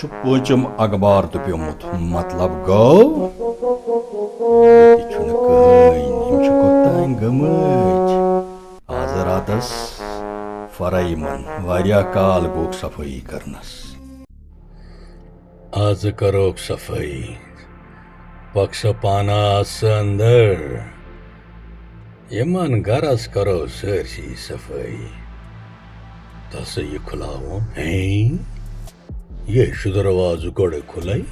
पोचम अखबार तो प्योमुत मतलब गो गमच आज रातस फराइमन वारिया काल गोक सफाई करनस आज करोक सफाई पक्ष पाना अंदर यमन गरस करो सरसी सफाई तस ये खुलाओ हैं ये दरवाज गोड़े खुलाई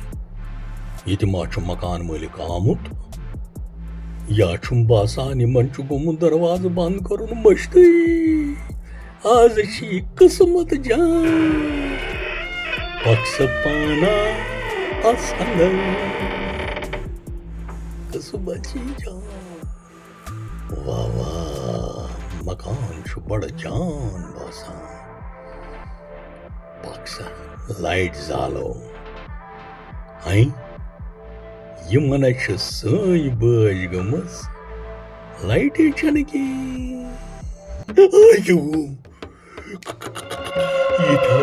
ये माचु मकान मालिक आमुत या बासान यमन गोमुत दरवाज बंद करुन मश्ती आज किस्मत जान पक्ष पाना असंदर कसुबची जान वाह वाह मकान छु बड़ जान बासान पक्ष लाइट जालो आई यमन सई बज गमस लाइट की आयु ये था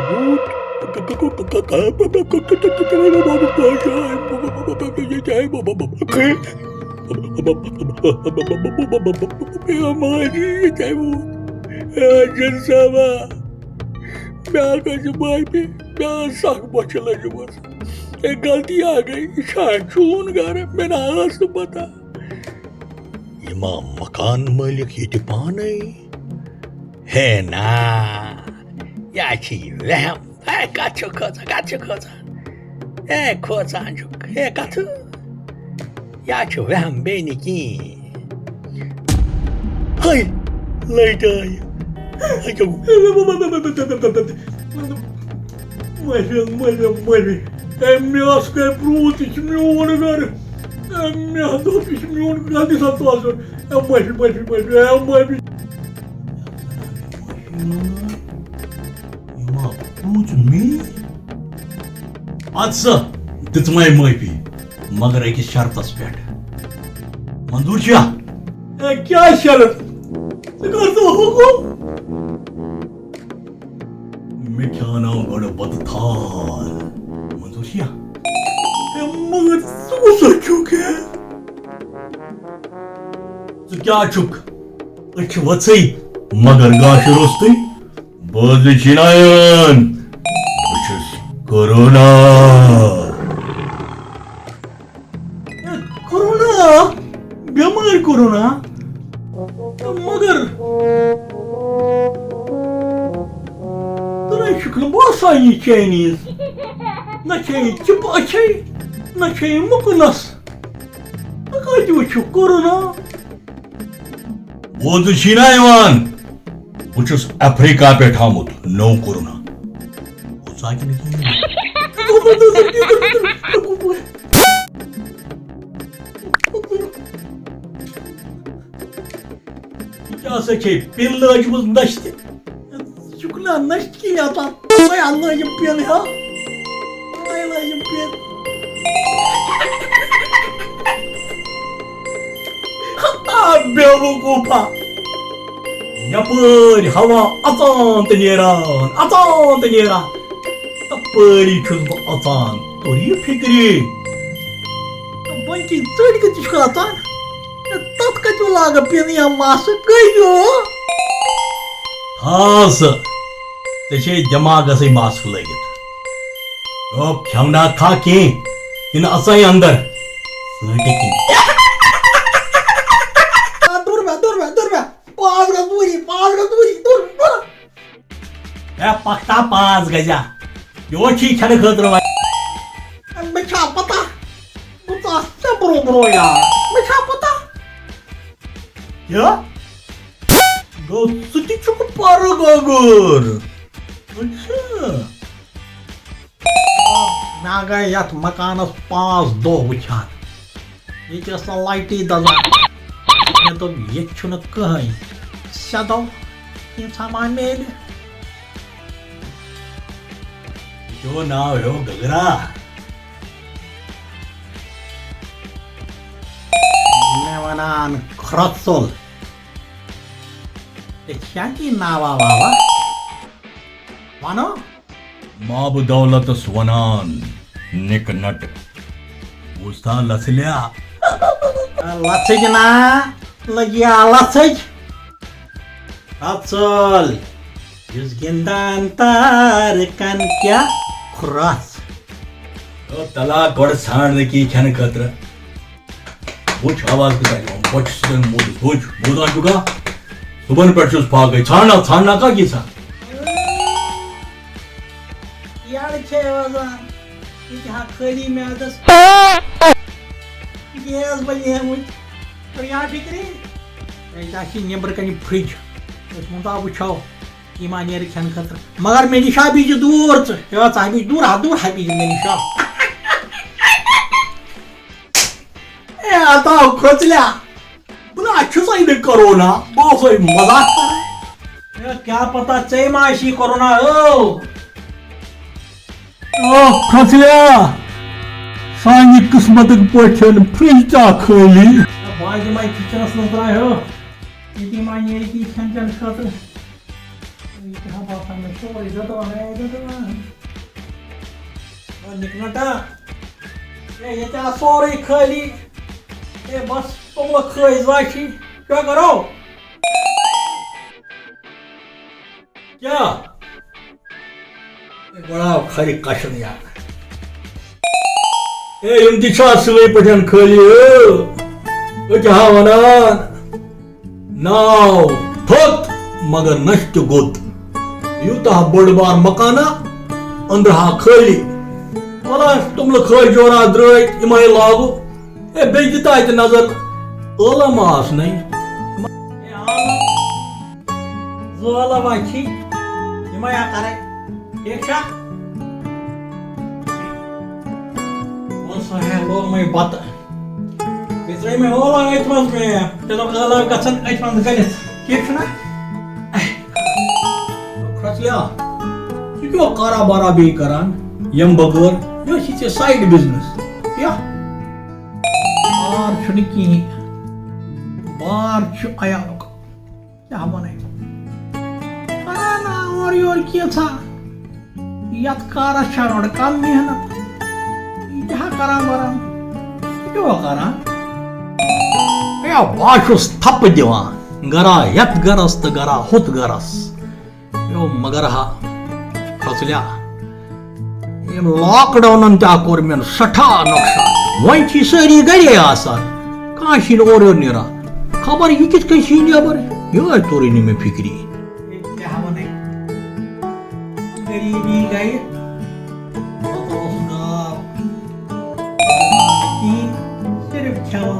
गलती आ गई शाचून घर मैंने आज तो पता इमा मकान मालिक ये पाने है ना या वहम है काचो खोजा है खोजा है काचो या वहम बेनी की हाय लाइट आई मर Emmias kai brutis mion gar. Emmias dopis mion gadi satwasor. Emmi. Ma brut mi? Atsa ditmay maypi. Magar ek şartas pet. Manzur क्या? क्या शर्त? कर दो हुकुम. मैं क्या नाम बड़ा बदथार. मगर तू सचुक है तो क्या चुक अच्छ वत्सई मगर गाश रोस्ती बज चिनायन कोरोना बीमार कोरोना मगर तो शुक्ल बहुत सारी चाइनीज ना चाहिए चुप अच्छे ना चाहिए मुकनस अकाज वो कोरोना वो तो चीना ईवान कुछ अफ्रीका पे ठामुत नो कोरोना वो साकी नहीं क्या सके पिल लाज मुझ नश्ते शुक्ला नश्त की आता मैं अल्लाह ये पिल है बेवकूफा यपर हवा अचानक नेरा अपरी अचान और ये फिक्री बंकी चढ़ के अचान तथ कचो लाग पिनिया मास गयो खास ते दिमाग से मास्क लगित अब खवना खा के इन असाई अंदर पक्ता 5 गजा यो छी छन खतर मैं क्या पता मुझे सब ब्रो यार मैं क्या पता क्या गो सुटी चुक पार गगर अच्छा मैं गए यात मकानस 5 दो वुचान ये लाइटी दजान मैं तो ये छुन कहीं सदो ये सामान मेल जो नाव हो गगरा मैं वनान खरत्सोल क्या की नावा वावा मानो माब दौलतस वनान निक नट बुझता लसल्या लचज ना लगिया लचज अचल युस गिंदान तार कन क्या खुरास तला गोड़ छाण की खन खतर बुझ आवाज कसाई बुझ सन बुझ बुझा चुका सुबन पर छुस फाग छाणना का की छा यार छे वजन ये खाली में आदस गैस बने मुझ और यहाँ फिक्री ऐसा नबर कन फ्रिज मुदा वो ईमान खन खतर मगर मे निशा बीज दूर चा बीज दूर दूर हा बीज मे निशा आता खोचल्या तुला अच्छुसाई कोरोना बहुत मजाक कर क्या पता चे माशी कोरोना ओ खोचल्या सानी किस्मत पठन फ्रिज चा खाली बाज माय किचनस नजर हो इति मानिए की खंजन खातर यहाँ बात में तो इधर तो और निकनटा ये क्या सॉरी खाली ये बस तुम लोग खाई जाशी क्या करो क्या बड़ा खाली कशन यार ए इम्तिशा सुबह पठन खाली ओ क्या वनान नाव थोत मगर नष्ट गोत यूता बड़ बार मकाना अंदर हा खाली वाला तुम लोग खाई जोरा द्रोय इमाई लागो ए बेजता है नजर ओला मास नहीं जोला बाकी इमाया करे देखा और सहे लोग में बात इसलिए मैं ओला एटमस में चलो कला कसन एटमस गले ठीक ना खसल्या क्यों कारा बारा भी करान यम बगर यो शी साइड बिजनेस या बार छुनिकी बार छु आया लोग क्या बने कराना और किया था याद कारा शारोड काम मेहनत क्या करा मरा क्यों करा या वाशुस थप दिवान गरा यत गरस त गरा हुत गरस यो मगर हा खसल्या ये लॉकडाउन ता कोर में सठा नुकसान वही सारी गरी आसान काशी और निरा खबर ये किस कहीं नबर ये तोरी में फिक्री क्या बने गरीबी गई सिर्फ छवा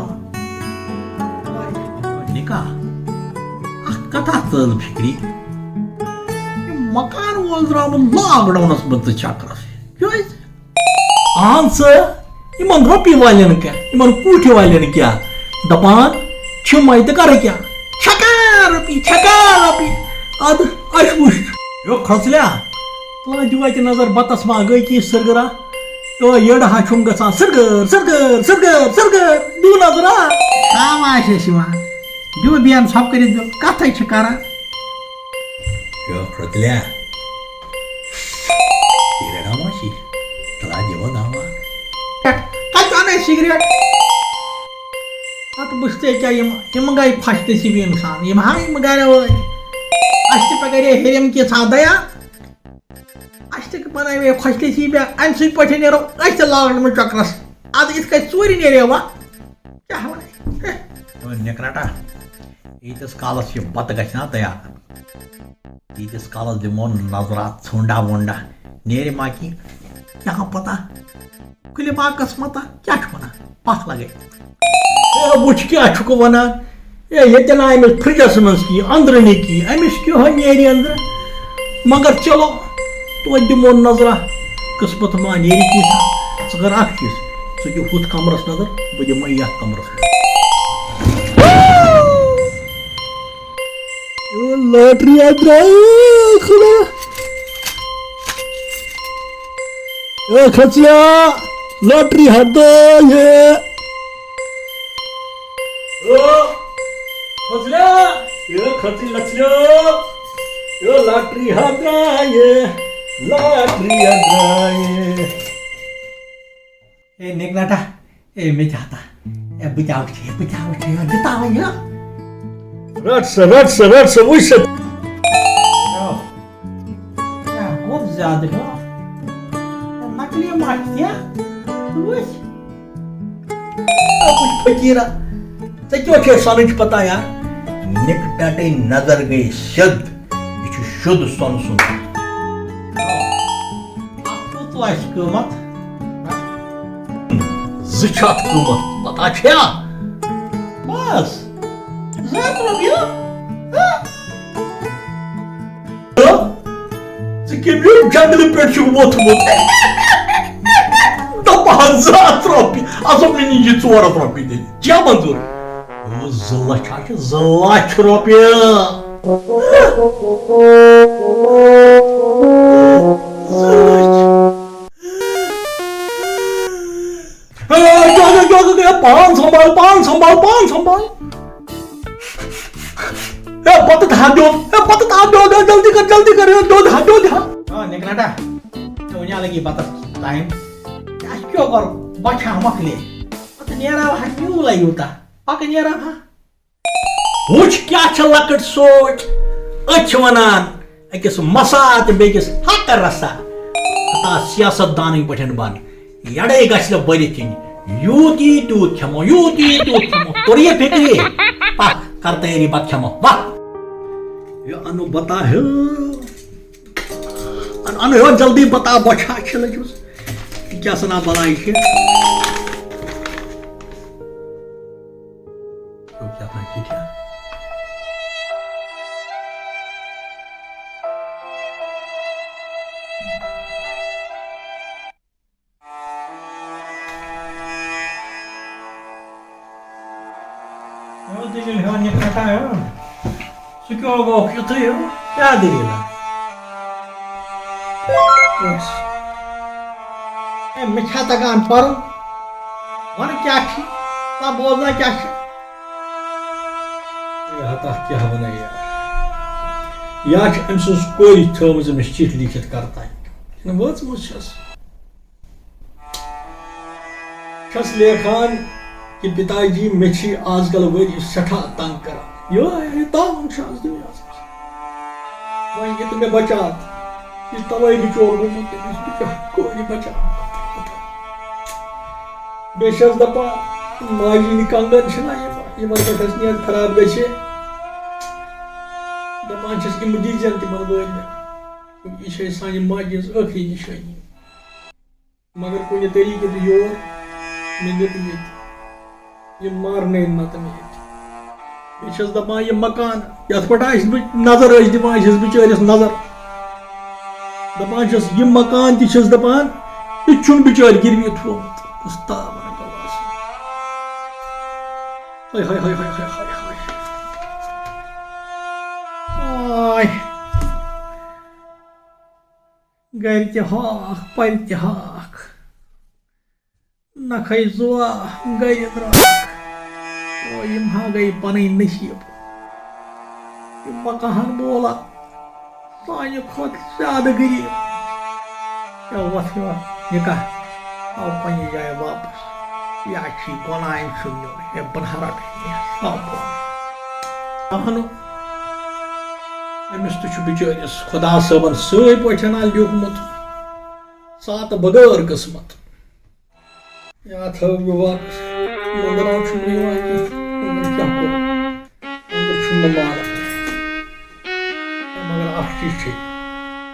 निका कथा तल फिक्री मकान वोल द्राम लॉकडाउन बंद चक्र क्यों आंसर इमन रोपी वाले क्या इमन कूठे वाले क्या दपान छिमाई तो करे क्या छका रोपी अद अशमुश यो खसल्या तो जुआ की नजर बतस मा गई की सरगरा तो येड हा छुम गसा सरगर दू नजरा शाबाश शिवा जो बियान सब करे दो कथा छकारा यो खसल्या तेरे नामाशी तला जेवण नामा सिगरेट आता बसते क्या ये मंगाई फाशते सी भी इंसान ये हाई मंगाया वो अष्ट पकड़े हेरम के सादया अष्ट के बनाए वे फाशते सी भी अन सुई पठे नेरो अष्ट लाग में चक्रस आज इसका चोरी नेरे वा क्या हमारे तो नेकराटा इतस कालस ये बत गछना तयार इतस कालस दिमोन नजरात छुंडा वंडा नेरे माकी यहाँ पता कुले बाकस मता क्या छुना पाख लगे ए बुझ क्या छुको वना ए यतना अमिस फ्रिजस मस की अंदर ने की अमिस क्यों है नेरी अंदर मगर चलो तो दिमो नजरा किस्मत मा नेरी की सगर अख चीज सो जो हुत कमरस नजर बजे मैं यत कमरस ओ लॉटरी आ गई खुला ओ खचिया लॉटरी हद ये ओ खचल्या ये खची लचलो यो लॉटरी हद ये लॉटरी ड्राए ए निकनाटा ए मैं चाहता ए बचाओ बताओ या रट्स वुश या बहुत ज्यादा हो नकली मारतिया वुश कुछ फकीरा ते क्यों छे समझ पता यार निकटाटे नजर गई शुद्ध ये शुद्ध सन सुन आपको तो आइसक्रीम मत ज़िचात क़ीमत पता छा बस ₹1 कमियो जंगल पे वोथमुत दपान ₹1 असो मे नी ₹4 दिन क्या मंजूर पान संभाल पत था जल्दी कर दो निकलाटा तो यहाँ लगी पता टाइम क्या क्यों कर बचा मकले पता नेरा हट्यू लगी होता पक नेरा हा वुच क्या लकट सोच अच वनान अकिस मसात बेकिस हक रसा अता सियासत दानी पठन बन यड़े गछ बरिथिन यूती दूध खमो तोर ये फेंके पक कर तैयारी बत खमो वाह ये अनु बता है अनु हो जल्दी बता बचा चले जुस क्या सना बनाई है तो क्या था क्या दिल है निकटा है सुक्यों गो क्यों थे क्या दिल यस ए मिठा तकान पर वन क्या छी ता बोलना क्या छी ये हता क्या बना यार अमसुस कोई थोमस में चिट लिखित करता है न बहुत मुश्किल छस लेखान कि पिताजी मेची आजकल वही सठा तंग करा यो है ताम शांत दुनिया से वही ये तुम्हें बचा ये तवाई भी चोर हो मुझे बचा कोई बचा बेशस दपा माजी नि कंगन छना ये मन का नियत खराब गछे दपा छस कि मुदी जन मन बोल में ये शे सानी माजी आखिरी निशानी मगर कोई तरीके से योर मिंदे ये मारने मत में दपा ये मकान ये नजर दिवान बिचारिस नजर दपान ये मकान दपान ये बिचार गिरवी थोमुत गर तक पर तक नखै जुआ गर द्रा गई पन नसीब मकान बोला साने खुद ज्यादा गरीब क्या वथ निकाह आओ पन्नी जाए वापस या कोनाइन सुनो ये बनहरा अमिस तो बिचारिस खुदा सबन सही पठना लिखमुत सात बगैर किस्मत या थो वापस मगर अख चीज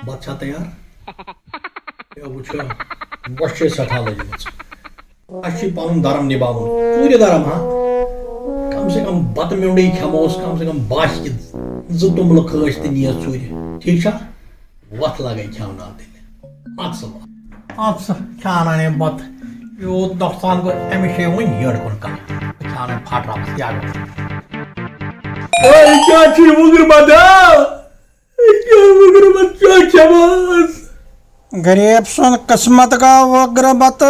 बच्चा तैयार वो सठा लगे पन धर्म निभावन पूरे धर्म हाँ कम से कम बत म्यूंडे खमोस कम से कम बाश जुम्ल खस तो नीस चूर ठीक वत लगे खेवना दिल खाने बत यूत नुकसान गो अमिस वन हेड़ कुन खाने फाटरा क्या गरीब सुन किस्मत का वग्र बत